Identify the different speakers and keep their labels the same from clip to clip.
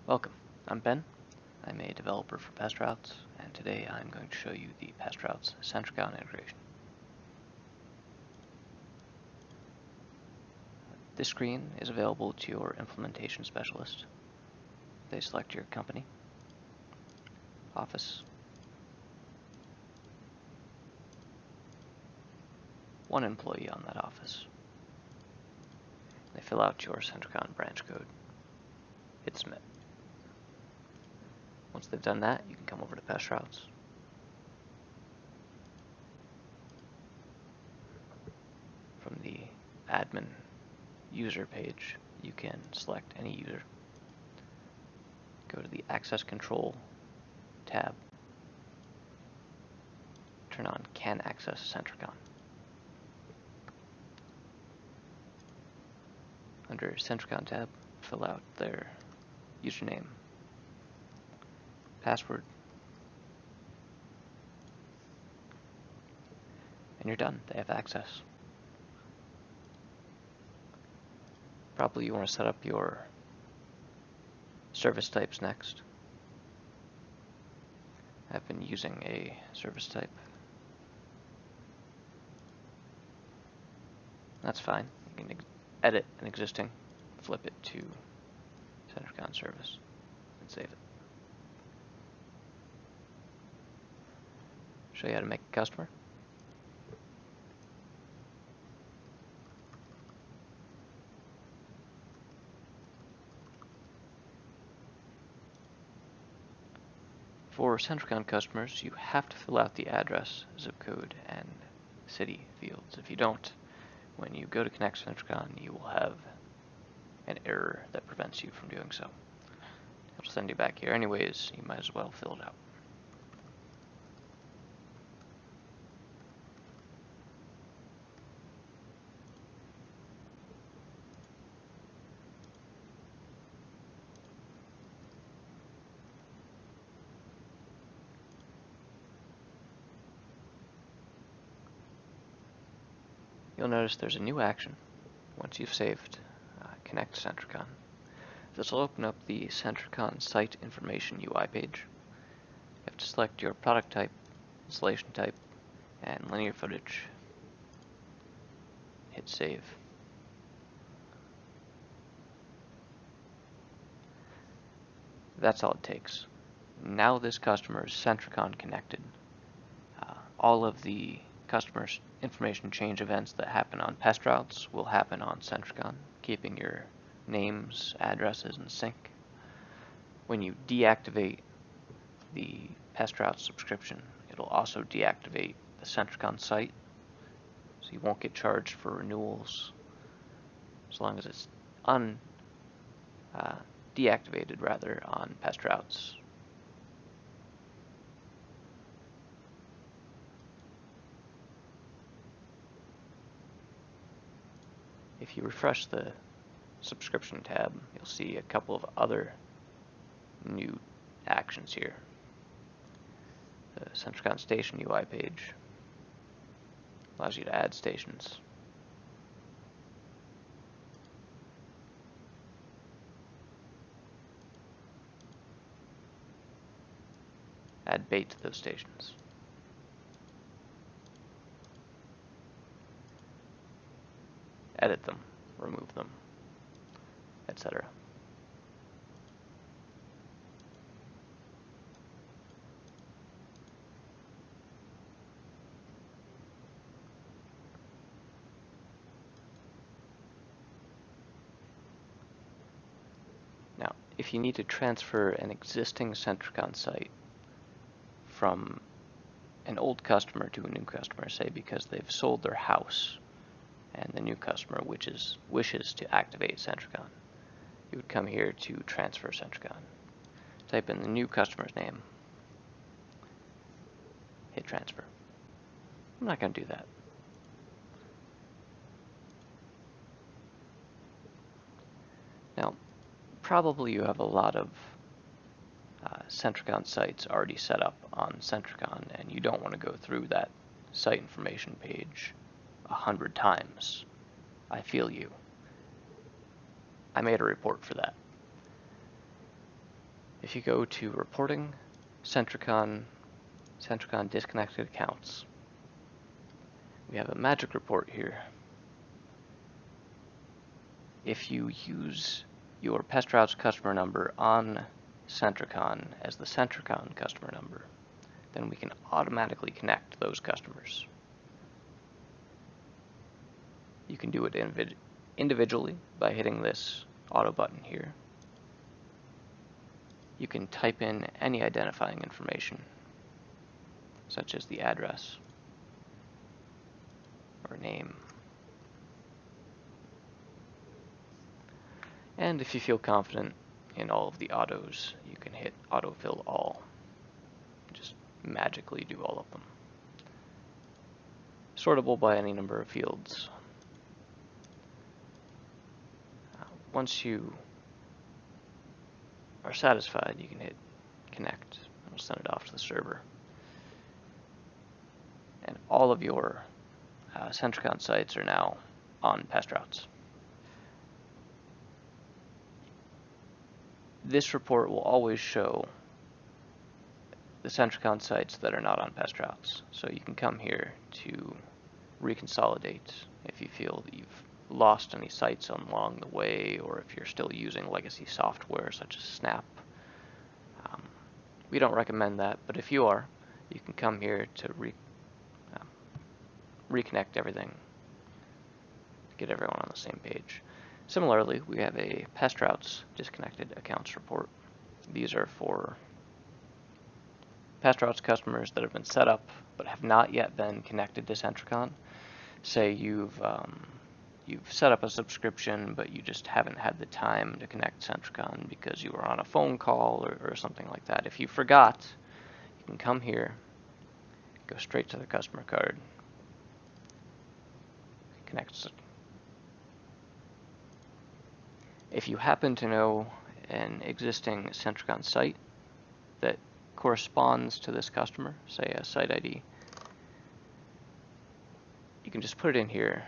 Speaker 1: Welcome, I'm Ben. I'm a developer for PestRoutes, and today I'm going to show you the PestRoutes Sentricon integration. This screen is available to your implementation specialist. They select your company, office, one employee on that office. They fill out your Sentricon branch code. Hit submit. Once they've done that, you can come over to PestRoutes. From the admin user page, you can select any user. Go to the Access Control tab. Turn on Can Access Sentricon. Under Sentricon tab, fill out their username, password, and you're done. They have access. Probably you want to set up your service types next. I've been using a service type. That's fine. You can edit an existing, flip it to Sentricon service, and save it. Show you how to make a customer. For Sentricon customers, you have to fill out the address, zip code, and city fields. If you don't, when you go to connect Sentricon, you will have an error that prevents you from doing so. It'll send you back here anyways, you might as well fill it out. You'll notice there's a new action once you've saved Connect Sentricon. This will open up the Sentricon site information UI page. You have to select your product type, installation type, and linear footage. Hit save. That's all it takes. Now this customer is Sentricon connected. All of the customer's information change events that happen on PestRoutes will happen on Sentricon, keeping your names, addresses in sync. When you deactivate the PestRoutes subscription, it'll also deactivate the Sentricon site, so you won't get charged for renewals as long as it's deactivated rather on PestRoutes. If you refresh the subscription tab, you'll see a couple of other new actions here. The Sentricon Station UI page allows you to add stations. Add bait to those stations. Edit them, remove them, etc. Now, if you need to transfer an existing Sentricon site from an old customer to a new customer, say because they've sold their house, and the new customer wishes to activate Sentricon, you would come here to transfer Sentricon. Type in the new customer's name, hit transfer. I'm not going to do that. Now, probably you have a lot of Sentricon sites already set up on Sentricon, and you don't want to go through that site information page 100 times. I feel you. I made a report for that. If you go to reporting, Sentricon disconnected accounts, we have a magic report here. If you use your PestRoutes customer number on Sentricon as the Sentricon customer number, then we can automatically connect those customers. You can do it individually by hitting this auto button here. You can type in any identifying information, such as the address or name. And if you feel confident in all of the autos, you can hit autofill all. Just magically do all of them. Sortable by any number of fields. Once you are satisfied, you can hit connect, and we'll send it off to the server. And all of your Sentricon sites are now on PestRoutes. This report will always show the Sentricon sites that are not on PestRoutes. So you can come here to reconsolidate if you feel that you've lost any sites along the way, or if you're still using legacy software such as Snap. We don't recommend that, but if you are, you can come here to reconnect everything, get everyone on the same page. Similarly, we have a PestRoutes disconnected accounts report. These are for PestRoutes customers that have been set up but have not yet been connected to Sentricon. Say you've set up a subscription, but you just haven't had the time to connect Sentricon because you were on a phone call or something like that. If you forgot, you can come here, go straight to the customer card, connect. If you happen to know an existing Sentricon site that corresponds to this customer, say a site ID, you can just put it in here,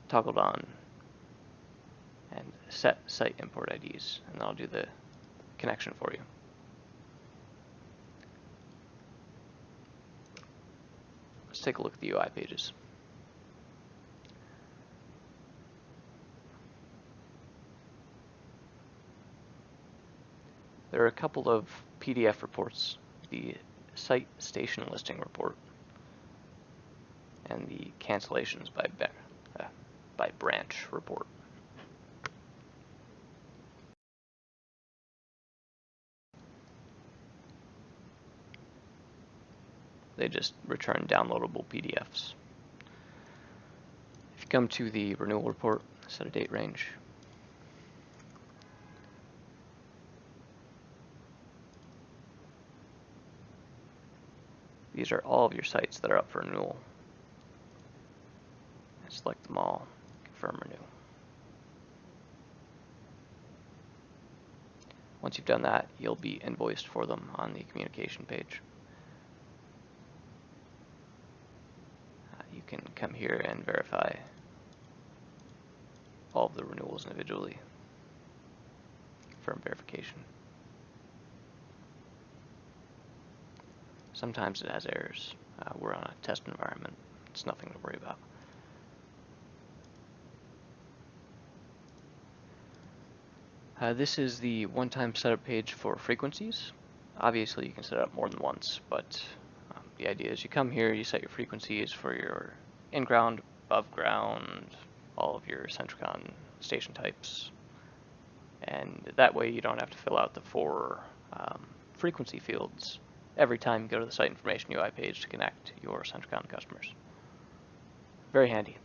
Speaker 1: toggled on, and set site import IDs, and that'll do the connection for you. Let's take a look at the UI pages. There are a couple of PDF reports, the site station listing report and the cancellations by branch report. They just return downloadable PDFs. If you come to the renewal report, set a date range. These are all of your sites that are up for renewal. Select them all, confirm renew. Once you've done that, you'll be invoiced for them on the communication page. You can come here and verify all of the renewals individually. Confirm verification. Sometimes it has errors. We're on a test environment. It's nothing to worry about. This is the one-time setup page for frequencies. Obviously, you can set it up more than once, but the idea is you come here, you set your frequencies for your in-ground, above-ground, all of your Sentricon station types, and that way you don't have to fill out the 4 frequency fields every time you go to the site information UI page to connect your Sentricon customers. Very handy.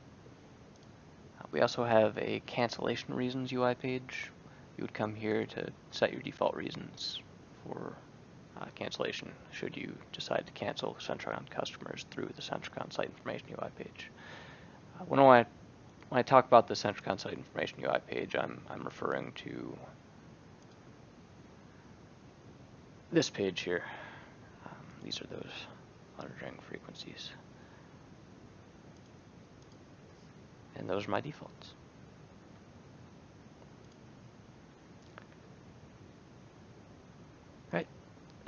Speaker 1: We also have a cancellation reasons UI page. You would come here to set your default reasons for cancellation should you decide to cancel Sentricon customers through the Sentricon site information UI page. When I talk about the Sentricon site information UI page, I'm referring to this page here. These are those monitoring frequencies. And those are my defaults.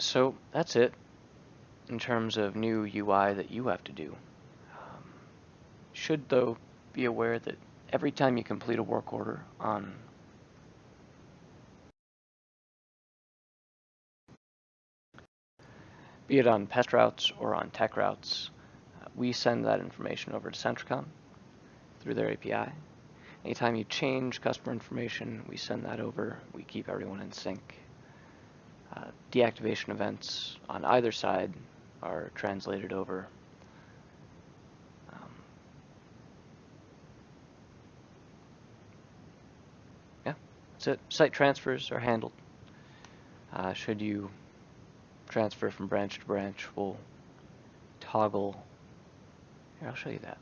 Speaker 1: So that's it in terms of new UI that you have to do. Should, though, be aware that every time you complete a work order on be it on PestRoutes or on TechRoutes, we send that information over to Sentricon through their API. Anytime you change customer information, we send that over. We keep everyone in sync. Deactivation events on either side are translated over. Yeah, that's it. Site transfers are handled. Should you transfer from branch to branch, we'll toggle. Here, I'll show you that.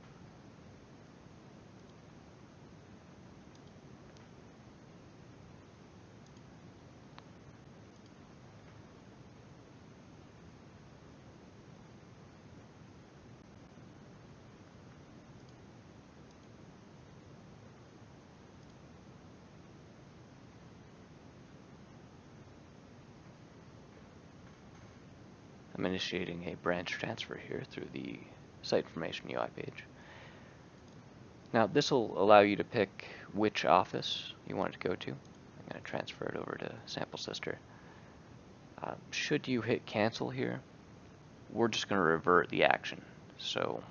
Speaker 1: I'm initiating a branch transfer here through the site information UI page. Now this will allow you to pick which office you want it to go to. I'm going to transfer it over to Sample Sister. Should you hit cancel here, we're just going to revert the action. So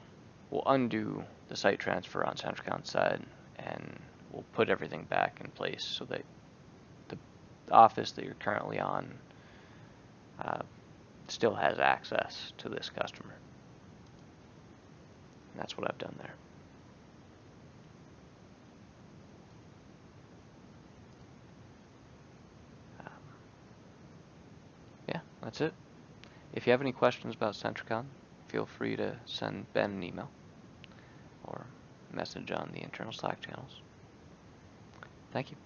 Speaker 1: we'll undo the site transfer on Sentricon's side and we'll put everything back in place so that the office that you're currently on still has access to this customer. And that's what I've done there. Yeah, that's it. If you have any questions about Sentricon, feel free to send Ben an email or message on the internal Slack channels. Thank you.